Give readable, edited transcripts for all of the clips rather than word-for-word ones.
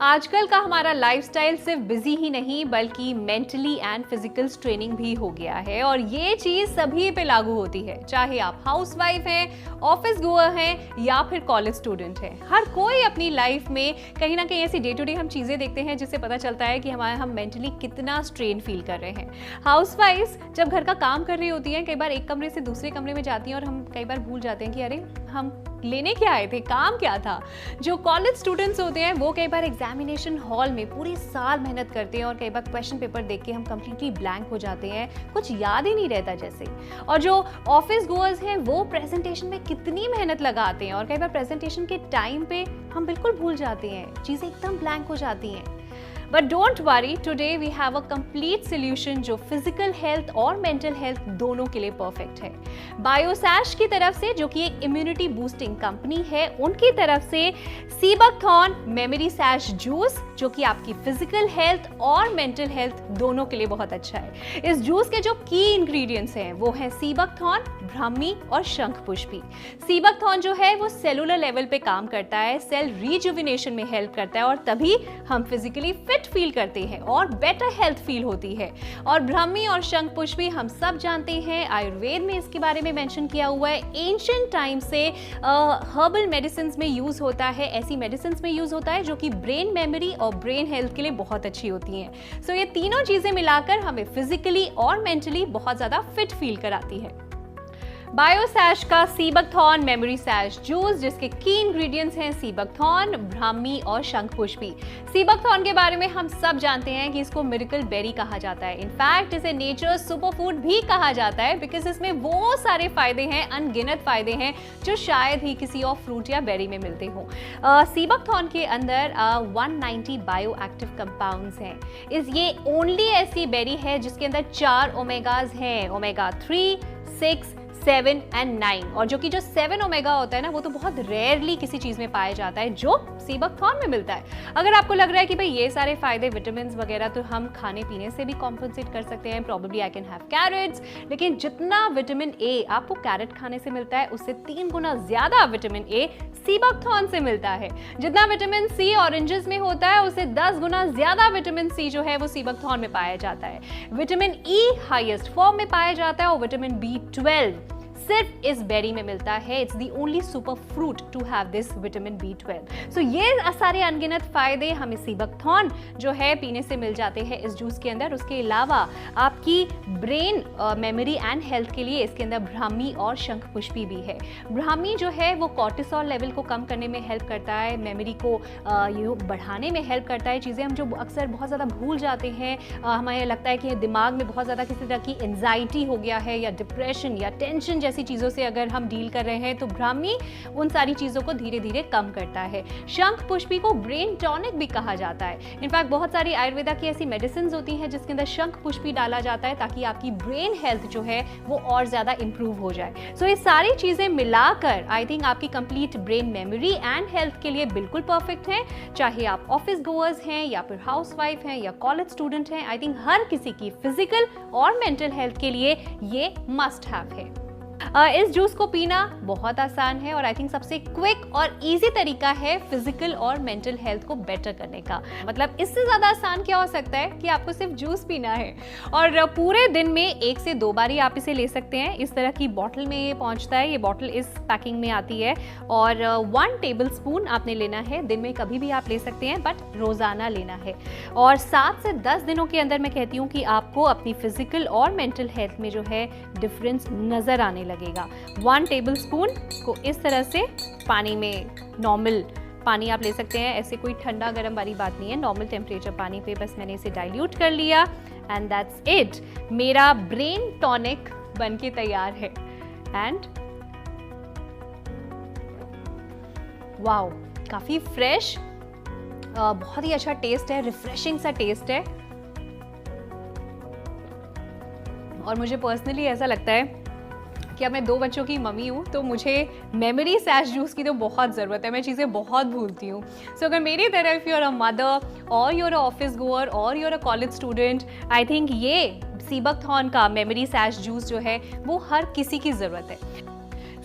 आजकल का हमारा लाइफस्टाइल सिर्फ बिजी ही नहीं बल्कि मेंटली एंड फिजिकल स्ट्रेनिंग भी हो गया है और ये चीज़ सभी पे लागू होती है, चाहे आप हाउसवाइफ हैं, ऑफिस गोअर हैं या फिर कॉलेज स्टूडेंट हैं। हर कोई अपनी लाइफ में कहीं ना कहीं ऐसी डे टू डे हम चीज़ें देखते हैं जिससे पता चलता है कि हम मेंटली कितना स्ट्रेन फील कर रहे हैं। हाउसवाइफ्स जब घर का काम कर रही होती हैं, कई बार एक कमरे से दूसरे कमरे में जाती हैं और हम कई बार भूल जाते हैं कि अरे हम लेने क्या आए थे, काम क्या था। जो कॉलेज स्टूडेंट्स होते हैं वो कई बार एग्जामिनेशन हॉल में पूरे साल मेहनत करते हैं और कई बार क्वेश्चन पेपर देख के हम कंप्लीटली ब्लैंक हो जाते हैं, कुछ याद ही नहीं रहता जैसे। और जो ऑफिस गोअर्स हैं वो प्रेजेंटेशन में कितनी मेहनत लगाते हैं और कई बार प्रेजेंटेशन के टाइम पे हम बिल्कुल भूल जाते हैं, चीज़ें एकदम ब्लैंक हो जाती हैं। But don't worry, today we have a complete solution जो फिजिकल हेल्थ और मेंटल हेल्थ दोनों के लिए परफेक्ट है। बायोसैश की तरफ से, जो कि एक इम्यूनिटी बूस्टिंग कंपनी है, उनकी तरफ से सीबकथॉर्न मेमोरी सैश जूस, जो कि आपकी फिजिकल हेल्थ और मेंटल हेल्थ दोनों के लिए बहुत अच्छा है। इस जूस के जो की इंग्रेडिएंट्स हैं वो है सीबकथॉर्न, ब्राह्मी और शंखपुष्पी। सीबकथॉर्न जो है वो सेलुलर लेवल पे काम करता है, सेल रिजुविनेशन में हेल्प करता है और तभी हम फिजिकली फिट फील करते हैं और बेटर हेल्थ फील होती है। और ब्राह्मी और शंखपुष्पी हम सब जानते हैं, आयुर्वेद में इसके बारे में मेंशन किया हुआ है। एंशिएंट टाइम से हर्बल मेडिसिन में यूज होता है, ऐसी मेडिसिन में यूज होता है जो कि ब्रेन मेमोरी और ब्रेन हेल्थ के लिए बहुत अच्छी होती हैं। सो ये तीनों चीजें मिलाकर हमें फिजिकली और मेंटली बहुत ज्यादा फिट फील कराती है। बायोसैश का सीबकथॉर्न मेमोरी सैश जूस, जिसके की इंग्रेडिएंट्स हैं सीबकथॉर्न, ब्राह्मी और शंखपुष्पी। सीबकथॉर्न के बारे में हम सब जानते हैं कि इसको मिरेकल बेरी कहा जाता है। इनफैक्ट इसे नेचर सुपर फूड भी कहा जाता है बिकॉज इसमें वो सारे फायदे हैं, अनगिनत फायदे हैं जो शायद ही किसी और फ्रूट या बेरी में मिलते हों। सीबकथॉर्न के अंदर 190 बायो एक्टिव कंपाउंड्स हैं। ये ओनली ऐसी बेरी है जिसके अंदर 4 ओमेगाज हैं, ओमेगा 3, 6, 7 and 9। और जो 7 ओमेगा होता है ना, वो तो बहुत रेयरली किसी चीज में पाया जाता है जो सीबकथॉर्न में मिलता है। अगर आपको लग रहा है कि भाई ये सारे फायदे विटामिन वगैरह तो हम खाने पीने से भी कॉम्पनसेट कर सकते हैं, probably I can have carrots, लेकिन जितना विटामिन ए आपको कैरेट खाने से मिलता है उससे 3 गुना ज्यादा विटामिन ए सीबकथॉर्न से मिलता है। जितना विटामिन सी ऑरेंजेस में होता है उससे 10 गुना ज्यादा विटामिन सी जो है वो सीबकथॉर्न में पाया जाता है। विटामिन ई हाईएस्ट फॉर्म में पाया जाता है और विटामिन B12 सिर्फ इस बेरी में मिलता है। It's the only super fruit to have this vitamin B12। So ये सारे अनगिनत फायदे हमें सीबकथॉर्न जो है पीने से मिल जाते हैं इस जूस के अंदर। उसके अलावा आपकी ब्रेन मेमोरी एंड हेल्थ के लिए इसके अंदर ब्राह्मी और शंखपुष्पी भी है। ब्राह्मी जो है वो कॉर्टिसोल लेवल को कम करने में हेल्प करता है, मेमोरी को बढ़ाने में हेल्प करता है। चीज़ें हम जो अक्सर बहुत ज़्यादा भूल जाते हैं, हमें लगता है कि दिमाग में बहुत ज़्यादा किसी तरह की एंजाइटी हो गया है या डिप्रेशन या टेंशन ऐसी चीजों से अगर हम डील कर रहे हैं तो ब्राह्मी उन सारी चीजों को धीरे धीरे कम करता है। शंखपुष्पी को ब्रेन टॉनिक भी कहा जाता है। इनफैक्ट बहुत सारी आयुर्वेदा की ऐसी मेडिसिन होती हैं जिसके अंदर शंखपुष्पी डाला जाता है ताकि आपकी ब्रेन हेल्थ जो है वो और ज्यादा इंप्रूव हो जाए। सो ये सारी चीजें मिलाकर आई थिंक आपकी complete brain memory and health के लिए बिल्कुल परफेक्ट है। चाहे आप ऑफिस गोअर्स हैं या फिर हाउसवाइफ हैं या कॉलेज स्टूडेंट हैं, आई थिंक हर किसी की फिजिकल और मेंटल हेल्थ के लिए ये मस्ट हैव है। इस जूस को पीना बहुत आसान है और आई थिंक सबसे क्विक और इजी तरीका है फिजिकल और मेंटल हेल्थ को बेटर करने का। मतलब इससे ज़्यादा आसान क्या हो सकता है कि आपको सिर्फ जूस पीना है और पूरे दिन में 1 से 2 बार ही आप इसे ले सकते हैं। इस तरह की बॉटल में ये पहुंचता है, ये बॉटल इस पैकिंग में आती है और 1 टेबल स्पून आपने लेना है। दिन में कभी भी आप ले सकते हैं बट रोज़ाना लेना है। और 7 से 10 दिनों के अंदर मैं कहती हूँ कि आपको अपनी फिजिकल और मेंटल हेल्थ में जो है डिफरेंस नज़र आने लगेगा। 1 टेबल स्पून को इस तरह से पानी में, नॉर्मल पानी आप ले सकते हैं, ऐसे कोई ठंडा गर्म वाली बात नहीं है, नॉर्मल टेम्परेचर पानी पे बस मैंने इसे डाइल्यूट कर लिया एंड दैट्स इट। मेरा ब्रेन टॉनिक बनके तैयार है एंड वाओ, काफ़ी फ्रेश, बहुत ही अच्छा टेस्ट है, रिफ्रेशिंग सा टेस्ट है। और मुझे पर्सनली ऐसा लगता है कि अब मैं 2 बच्चों की मम्मी हूँ तो मुझे मेमोरी सैश जूस की तो बहुत ज़रूरत है, मैं चीज़ें बहुत भूलती हूँ। सो अगर मेरी तरह if you are a mother और you are a office goer और you are a college student, I think ये सीबकथॉर्न का मेमोरी सैश जूस जो है वो हर किसी की ज़रूरत है।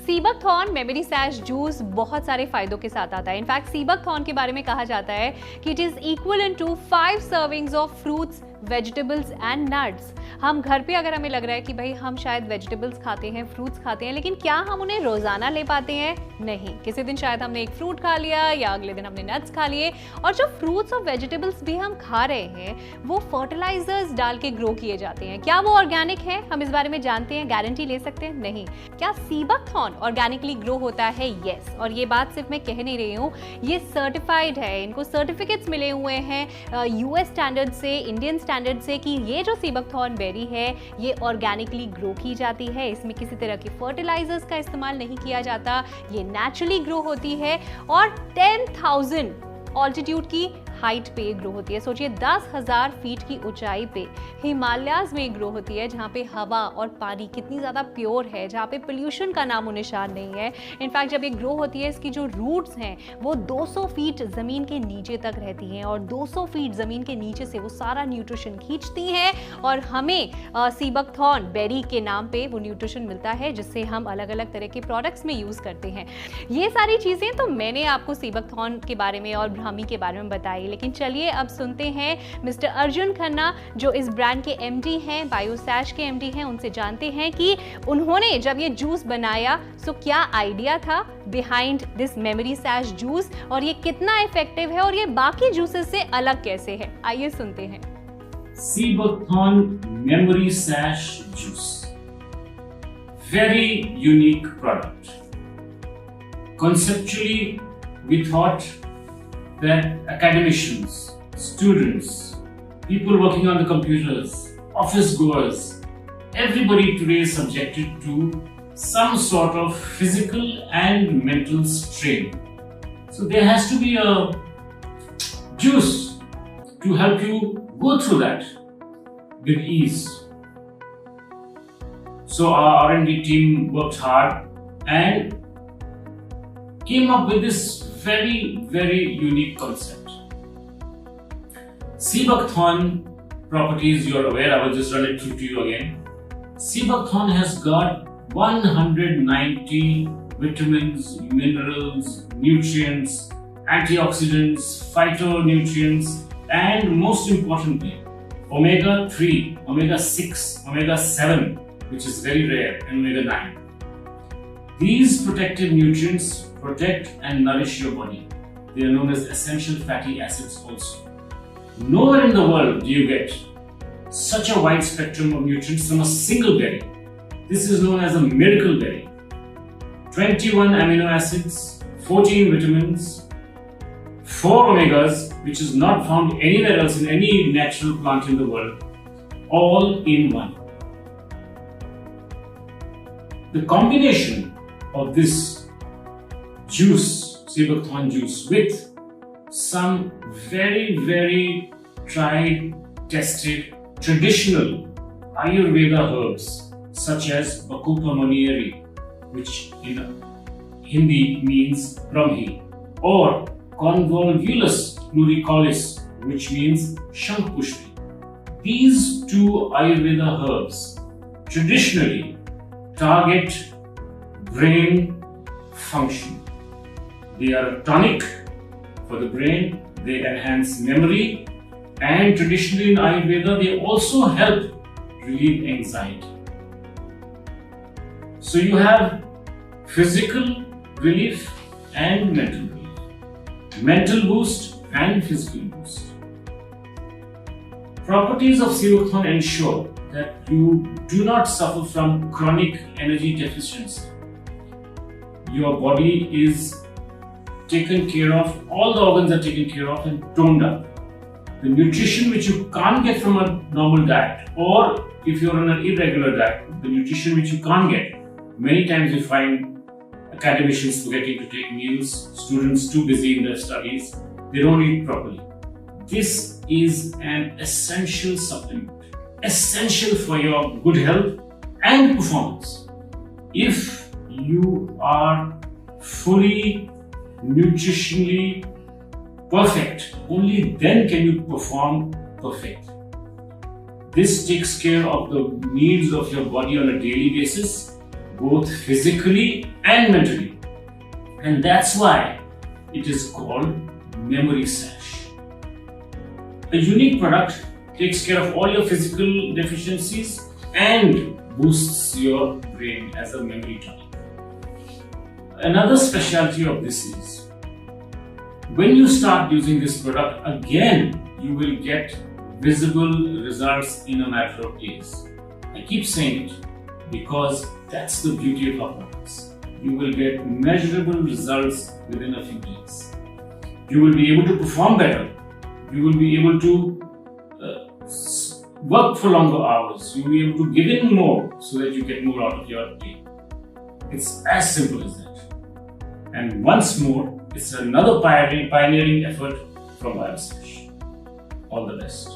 सीबकथॉर्न मेमोरी सैश जूस बहुत सारे फायदों के साथ आता है। इनफैक्ट सीबकथॉर्न के बारे में कहा जाता है कि it is equal to 5 servings of fruits, vegetables and nuts. हम घर पे अगर हमें लग रहा है कि भाई हम शायद वेजिटेबल्स खाते हैं, फ्रूट्स खाते हैं, लेकिन क्या हम उन्हें रोजाना ले पाते हैं? नहीं। किसी दिन शायद हमने एक फ्रूट खा लिया या अगले दिन हमने नट्स खा लिए। और जो फ्रूट्स और वेजिटेबल्स भी हम खा रहे हैं वो फर्टिलाइजर्स डाल के ग्रो किए जाते हैं। क्या वो ऑर्गेनिक है? हम इस बारे में जानते हैं, गारंटी ले सकते हैं? नहीं। क्या सीबकथॉर्न ऑर्गेनिकली ग्रो होता है? यस। और ये बात सिर्फ मैं कह नहीं रही हूँ, ये सर्टिफाइड है, इनको सर्टिफिकेट्स मिले हुए हैं यूएस स्टैंडर्ड से, इंडियन स्टैंडर्ड से, कि ये जो सीबकथॉर्न बेरी है ये ऑर्गेनिकली ग्रो की जाती है, इसमें किसी तरह के फर्टिलाइजर्स का इस्तेमाल नहीं किया जाता, ये नेचुरली ग्रो होती है और 10,000 ऑल्टीट्यूड की हाइट पे ग्रो होती है। सोचिए 10,000 फीट की ऊंचाई पे हिमालयाज में ग्रो होती है, जहाँ पे हवा और पानी कितनी ज़्यादा प्योर है, जहाँ पे पोल्यूशन का नामो निशान नहीं है। इनफैक्ट जब ये ग्रो होती है, इसकी जो रूट्स हैं वो 200 फीट ज़मीन के नीचे तक रहती हैं और 200 फीट ज़मीन के नीचे से वो सारा न्यूट्रिशन खींचती हैं और हमें सीबकथॉर्न बेरी के नाम पे वो न्यूट्रिशन मिलता है, जिससे हम अलग अलग तरह के प्रोडक्ट्स में यूज़ करते हैं। ये सारी चीज़ें तो मैंने आपको सीबकथॉर्न के बारे में और ब्राह्मी के बारे में बताई, लेकिन चलिए अब सुनते हैं मिस्टर अर्जुन खन्ना जो इस ब्रांड के एमडी हैं, बायोसैश के एमडी हैं, उनसे जानते हैं कि उन्होंने जब ये जूस बनाया सो क्या आइडिया था behind this memory sachet juice और ये कितना इफेक्टिव है और ये बाकी जूसेस से अलग कैसे है। आइए सुनते हैं। Sea buckthorn memory sachet juice, very unique product. Conceptually, we thought that academicians, students, people working on the computers, office goers, everybody today is subjected to some sort of physical and mental strain. So there has to be a juice to help you go through that with ease. So our R&D team worked hard and came up with this very unique concept. Seabukthorn properties, you're aware, I will just run it through to you again. Seabukthorn has got 190 vitamins, minerals, nutrients, antioxidants, phytonutrients, and most importantly, omega-3, omega-6, omega-7, which is very rare, and omega-9. These protective nutrients protect and nourish your body. They are known as essential fatty acids also. Nowhere in the world do you get such a wide spectrum of nutrients from a single berry. This is known as a miracle berry. 21 amino acids, 14 vitamins, 4 omegas, which is not found anywhere else in any natural plant in the world, all in one. The combination of this juice, Seabukthorn juice, with some very tried, tested, traditional Ayurveda herbs such as Bakupa Monieri, which in Hindi means Brahmi, or Convolvulus pluricolis, which means Shankpushpi. These two Ayurveda herbs traditionally target brain function. They are a tonic for the brain, they enhance memory, and traditionally in Ayurveda they also help relieve anxiety. So you have physical relief and mental relief, mental boost and physical boost. Properties of Seabukthorn ensure that you do not suffer from chronic energy deficiency. Your body is taken care of, all the organs are taken care of and toned up. The nutrition which you can't get from a normal diet, or if you're on an irregular diet, the nutrition which you can't get, many times you find academicians forgetting to take meals, students too busy in their studies, they don't eat properly. This is an essential supplement, essential for your good health and performance. If you are fully nutritionally perfect, only then can you perform perfect. This takes care of the needs of your body on a daily basis. both physically and mentally. And that's why it is called Memory Sash. A unique product takes care of all your physical deficiencies and boosts your brain as a memory tonic. Another specialty of this is when you start using this product again, you will get visible results in a matter of days. I keep saying it because that's the beauty of our products. You will get measurable results within a few days. You will be able to perform better. You will be able to work for longer hours. You will be able to give in more so that you get more out of your day. It's as simple as that. And once more, it's another pioneering effort from Biosash. All the best.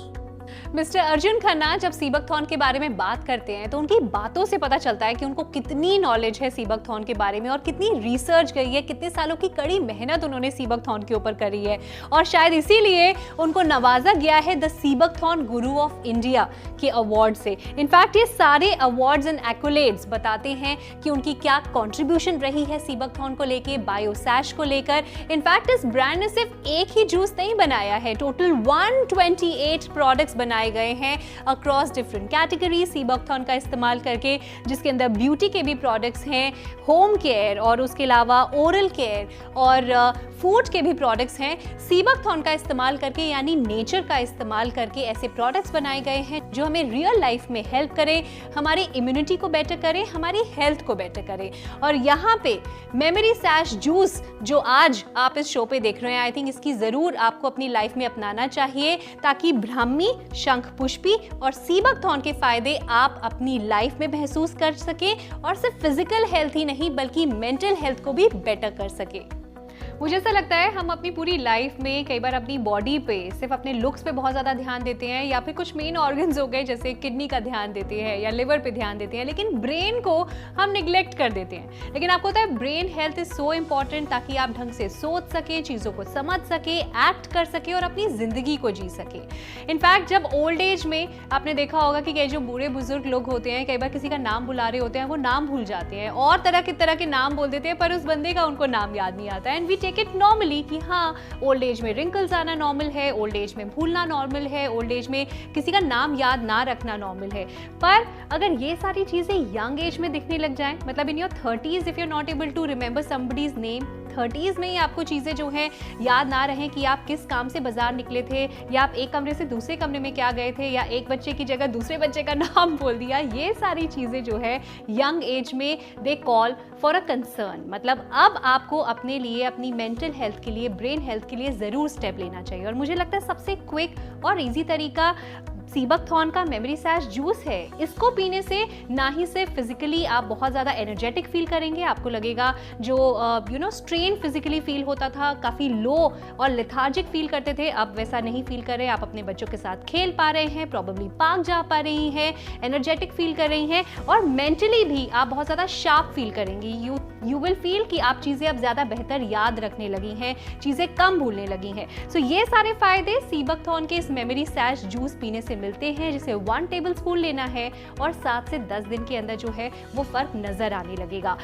Mister Arjun Khanna जब sea buckthorn के बारे में बात करते हैं तो उनकी बातों से पता चलता है कि उनको कितनी नॉलेज है सीबकथॉर्न के बारे में और कितनी रिसर्च गई है, कितने सालों की कड़ी मेहनत उन्होंने सीबकथॉर्न के ऊपर करी है और शायद इसीलिए उनको नवाजा गया है the sea buckthorn Guru of India के अवार्ड से। इनफैक्ट ये सारे अवार्ड्स एंड एक्कोलेड्स बताते हैं कि उनकी क्या कॉन्ट्रीब्यूशन रही है सीबकथॉर्न को लेके, बायोसैश को लेकर। इनफैक्ट इस ब्रांड ने सिर्फ एक ही जूस नहीं बनाया है, टोटल 128 प्रोडक्ट्स बनाए गए हैं अक्रॉस डिफरेंट कैटेगरी सीबकथॉर्न का इस्तेमाल करके, जिसके अंदर ब्यूटी के भी प्रोडक्ट्स हैं, होम केयर और उसके अलावा ओरल केयर और फूड के भी प्रोडक्ट्स हैं। सीबकथॉर्न का इस्तेमाल करके यानी नेचर का इस्तेमाल करके ऐसे प्रोडक्ट्स बनाए गए हैं जो हमें रियल लाइफ में हेल्प करें, हमारी इम्यूनिटी को बेटर करें, हमारी हेल्थ को बेटर करें। और यहाँ पे मेमोरी सैश जूस जो आज आप इस शो पे देख रहे हैं, आई थिंक इसकी ज़रूर आपको अपनी लाइफ में अपनाना चाहिए ताकि ब्राह्मी, शंखपुष्पी और सीबकथॉर्न के फायदे आप अपनी लाइफ में महसूस कर सके और सिर्फ फिजिकल हेल्थ ही नहीं बल्कि मेंटल हेल्थ को भी बेटर कर सके। मुझे ऐसा लगता है हम अपनी पूरी लाइफ में कई बार अपनी बॉडी पे सिर्फ अपने लुक्स पे बहुत ज़्यादा ध्यान देते हैं या फिर कुछ मेन ऑर्गन्स हो गए जैसे किडनी का ध्यान देते हैं या लिवर पे ध्यान देते हैं, लेकिन ब्रेन को हम निग्लेक्ट कर देते हैं। लेकिन आपको पता है brain health is so important ताकि आप ढंग से सोच सके, चीज़ों को समझ सके, एक्ट कर सके और अपनी ज़िंदगी को जी सके। इनफैक्ट जब ओल्ड एज में आपने देखा होगा कि कई जो बूढ़े बुजुर्ग लोग होते हैं कई बार किसी का नाम बुला रहे होते हैं, वो नाम भूल जाते हैं और तरह के नाम बोल देते हैं पर उस बंदे का उनको नाम याद नहीं आता है। And we take it normally कि हाँ ओल्ड एज में रिंकल्स आना नॉर्मल है, ओल्ड एज में भूलना नॉर्मल है, ओल्ड एज में किसी का नाम याद ना रखना नॉर्मल है। पर अगर ये सारी चीज़ें यंग एज में दिखने लग जाएं, मतलब in your 30s if you are not able to remember somebody's name, 30s में ही आपको चीज़ें जो हैं याद ना रहें कि आप किस काम से बाजार निकले थे या आप एक कमरे से दूसरे कमरे में क्या गए थे या एक बच्चे की जगह दूसरे बच्चे का नाम बोल दिया, ये सारी चीज़ें जो है यंग एज में they call for a concern. मतलब अब आपको अपने लिए, अपनी मेंटल हेल्थ के लिए, ब्रेन हेल्थ के लिए ज़रूर स्टेप लेना चाहिए। और मुझे लगता है सबसे क्विक और ईजी तरीका सीबकथॉर्न का मेमोरी सैश जूस है। इसको पीने से ना ही सिर्फ फिजिकली आप बहुत ज़्यादा एनर्जेटिक फील करेंगे, आपको लगेगा जो स्ट्रेन फिजिकली फील होता था, काफ़ी लो और लेथार्जिक फील करते थे, अब वैसा नहीं फील कर रहे। आप अपने बच्चों के साथ खेल पा रहे हैं, प्रॉबेबली पार्क जा पा रही हैं, एनर्जेटिक फील कर रही हैं और मेंटली भी आप बहुत ज़्यादा शार्प फील करेंगी। यू विल फील कि आप चीज़ें अब ज़्यादा बेहतर याद रखने लगी हैं, चीज़ें कम भूलने लगी हैं। सो ये सारे फायदे सीबकथॉर्न के इस मेमोरी सैश जूस पीने से मिलते हैं, जिसे 1 टेबलस्पून लेना है और 7 से 10 दिन के अंदर जो है वो फर्क नजर आने लगेगा।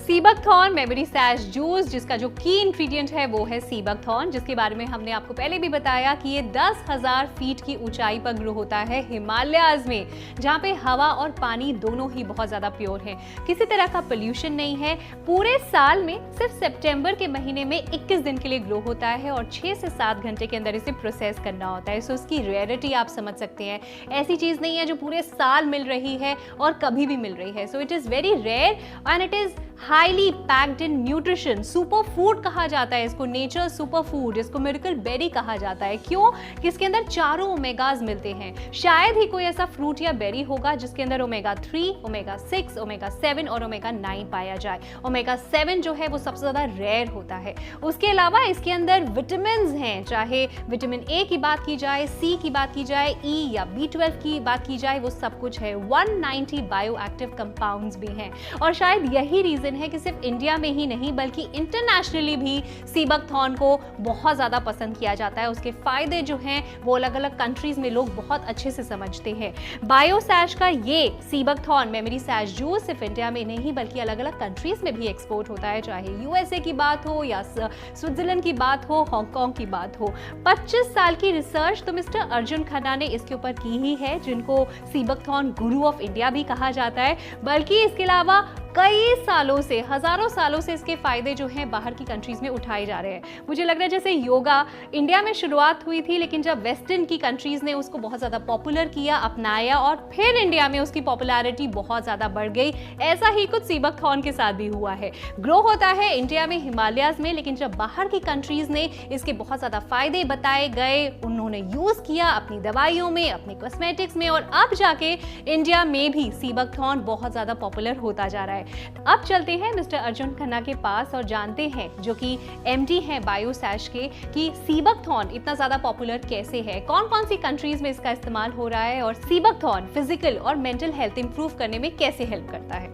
सीबकथॉर्न मेमोरी सैश जूस जिसका जो की इंग्रेडिएंट है वो है सीबकथॉर्न, जिसके बारे में हमने आपको पहले भी बताया कि ये 10,000 फीट की ऊंचाई पर ग्रो होता है हिमालयाज में, जहाँ पे हवा और पानी दोनों ही बहुत ज्यादा प्योर है, किसी तरह का पोल्यूशन नहीं है। पूरे साल में सिर्फ सितंबर के महीने में 21 दिन के लिए ग्रो होता है और 6 से 7 घंटे के अंदर इसे प्रोसेस करना होता है। सो उसकी रेयरिटी आप समझ सकते हैं, ऐसी चीज नहीं है जो पूरे साल मिल रही है और कभी भी मिल रही है। So it is very rare and it is highly packed in nutrition. Super food कहा जाता है इसको, नेचर सुपर फूड, इसको मिरेकल बेरी कहा जाता है। क्यों? कि इसके अंदर चारों ओमेगाज मिलते हैं। शायद ही कोई ऐसा फ्रूट या बेरी होगा जिसके अंदर ओमेगा 3, ओमेगा 6, ओमेगा 7 और ओमेगा 9 पाया जाए। ओमेगा 7 जो है वो सबसे ज्यादा रेयर होता है। उसके अलावा इसके अंदर विटामिन हैं, चाहे विटामिन ए की बात की जाए, सी की बात की जाए, ई या B12 की बात की जाए, वो सब कुछ है। 190 बायो एक्टिव कंपाउंड्स भी हैं और शायद यही रीजन है कि सिर्फ इंडिया में ही नहीं बल्कि इंटरनेशनली भी सीबकथॉर्न को बहुत ज्यादा पसंद किया जाता है। उसके फायदे जो हैं वो अलग अलग कंट्रीज में लोग बहुत अच्छे से समझते हैं। बायोसैश का ये सीबकथॉर्न मेमोरी सैश जूस सिर्फ इंडिया में नहीं बल्कि अलग अलग कंट्रीज में भी एक्सपोर्ट होता है, चाहे यूएसए की बात हो या स्विट्जरलैंड की बात हो, हांगकांग की बात हो। 25 साल की रिसर्च तो मिस्टर अर्जुन खन्ना ने इसके ऊपर की ही है, जिनको सीबकथॉर्न गुरु ऑफ इंडिया भी कहा जाता है। बल्कि इसके अलावा कई सालों से, हजारों सालों से इसके फायदे जो हैं बाहर की कंट्रीज में उठाए जा रहे हैं। मुझे लग रहा है जैसे योगा इंडिया में शुरुआत हुई थी, लेकिन जब वेस्टर्न की कंट्रीज ने उसको बहुत ज्यादा पॉपुलर किया, अपनाया और फिर इंडिया में उसकी पॉपुलैरिटी बहुत ज्यादा बढ़ गई। ऐसा ही कुछ सीबकथॉर्न के साथ भी हुआ है। ग्रो होता है इंडिया में, हिमालयाज में, लेकिन जब बाहर की कंट्रीज ने इसके बहुत ज्यादा फायदे बताए गए, उन्होंने यूज किया अपनी दवाइयों में, अपने कॉस्मेटिक्स में, और अब जाके इंडिया में भी सीबकथॉर्न बहुत ज्यादा पॉपुलर होता जा रहा है। अब चलते हैं मिस्टर अर्जुन खन्ना के पास और जानते हैं, जो कि एमडी हैं बायोसैश के, कि सीबकथॉर्न इतना ज्यादा पॉपुलर कैसे है, कौन कौन सी कंट्रीज में इसका इस्तेमाल हो रहा है और सीबकथॉर्न फिजिकल और मेंटल हेल्थ इंप्रूव करने में कैसे हेल्प करता है।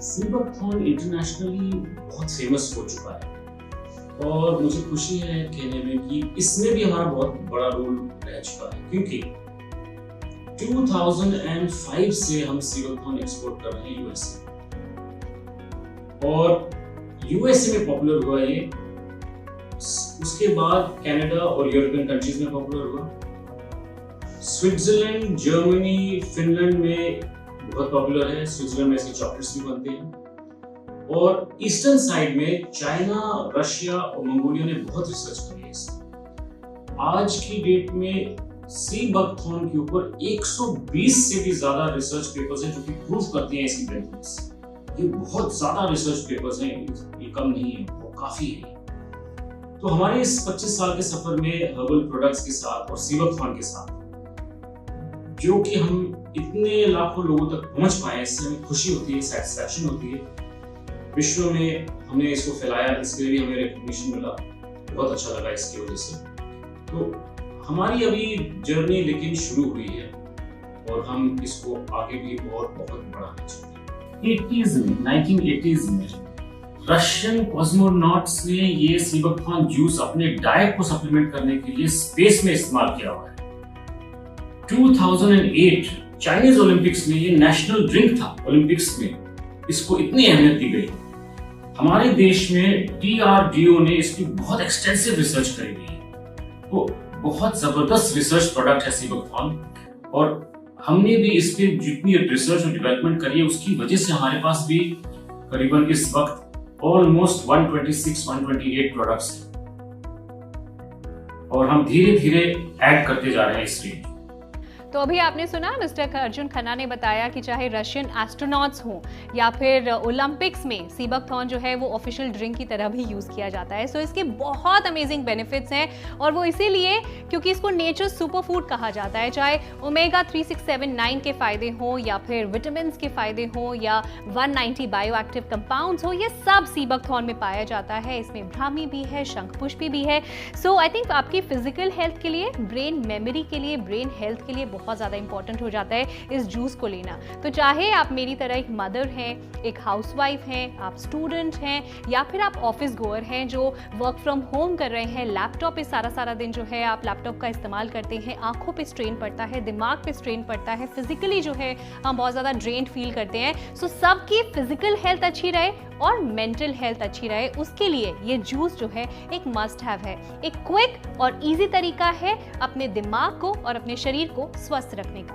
सीबकथॉर्न इंटरनेशनली बहुत फेमस हो चुका है और मुझे खुशी है कहने में कि इसमें भी हमारा बहुत बड़ा रोल रह चुका है, क्योंकि 2005 से हम सीबकथॉर्न एक्सपोर्ट कर रहे हैं यूएसए, और यूएसए में पॉपुलर हुआ ये, उसके बाद कनाडा और यूरोपियन कंट्रीज में पॉपुलर हुआ, स्विट्जरलैंड, जर्मनी, फिनलैंड में बहुत पॉपुलर है। स्विट्जरलैंड में इसके चॉकलेट्स भी बनते हैं, और ईस्टर्न साइड में चाइना, रशिया और मंगोलिया ने बहुत रिसर्च करी है इसमें। आज की डेट में सीबकथॉर्न के ऊपर 120 से भी ज्यादा रिसर्च पेपर्स हैं जो कि प्रूव करती हैं इसकी बेनिफिट्स। ये बहुत ज्यादा रिसर्च पेपर्स हैं, ये कम नहीं है, वो काफी है। तो हमारे इस 25 साल के सफर में हर्बल प्रोडक्ट्स के साथ और सीबकथॉर्न के साथ, जो कि हम इतने लाखों लोगों तक पहुंच पाए, इससे हमें खुशी होती है, सेटिस्फैक्शन होती है। विश्व में हमने इसको फैलाया, इसके लिए हमें रिकॉग्निशन मिला, बहुत अच्छा लगा इसकी वजह से। तो हमारी अभी जर्नी लेकिन शुरू हुई है और हम इसको आगे भी और बहुत बढ़ाना चाहते हैं। 1980s में रशियन कॉस्मोनॉट्स ने ये सीबकथॉर्न जूस अपने डाइट को सप्लीमेंट करने के लिए स्पेस में इस्तेमाल किया हुआ है। 2008 चाइनीज ओलंपिक्स में ये नेशनल ड्रिंक था। ओलंपिक्स में इसको इतनी अहमियत दी गई। हमारे देश में DRDO ने इसकी बहुत एक्सटेंसिव रिसर्च करी गई है। तो बहुत जबरदस्त रिसर्च प्रोडक्ट है सीबकथॉर्न, और हमने भी इस पे जितनी रिसर्च और डेवलपमेंट करी है उसकी वजह से हमारे पास भी करीबन इस वक्त ऑलमोस्ट 126-128 प्रोडक्ट्स हैं, और हम धीरे धीरे ऐड करते जा रहे हैं इस रेंज। तो अभी आपने सुना मिस्टर अर्जुन खन्ना ने बताया कि चाहे रशियन एस्ट्रोनॉट्स हों या फिर ओलंपिक्स में सीबकथॉर्न जो है वो ऑफिशियल ड्रिंक की तरह भी यूज़ किया जाता है। सो इसके बहुत अमेजिंग बेनिफिट्स हैं, और वो इसीलिए क्योंकि इसको नेचर सुपर फूड कहा जाता है। चाहे ओमेगा 3, 6, 7, 9 के फायदे हों या फिर विटामिन के फायदे हों या 190 बायो एक्टिव कंपाउंड्स हो, ये सब सीबकथॉर्न में पाया जाता है। इसमें ब्राह्मी भी है, शंखपुष्पी भी है। सो आई थिंक आपकी फिजिकल हेल्थ के लिए, ब्रेन मेमोरी के लिए, ब्रेन हेल्थ के लिए बहुत ज़्यादा इंपॉर्टेंट हो जाता है इस जूस को लेना। तो चाहे आप मेरी तरह एक मदर हैं, एक हाउसवाइफ हैं, आप स्टूडेंट हैं, या फिर आप ऑफिस गोअर हैं जो वर्क फ्रॉम होम कर रहे हैं, लैपटॉप पे सारा दिन जो है आप लैपटॉप का इस्तेमाल करते हैं, आंखों पे स्ट्रेन पड़ता है, दिमाग पे स्ट्रेन पड़ता है, फिजिकली जो है हम बहुत ज़्यादा ड्रेन्ड फील करते हैं। सो सबकी फिजिकल हेल्थ अच्छी रहे और मेंटल हेल्थ अच्छी रहे, उसके लिए ये जूस जो है एक मस्ट हैव है। एक क्विक और इजी तरीका है अपने दिमाग को और अपने शरीर को स्वस्थ रखने का।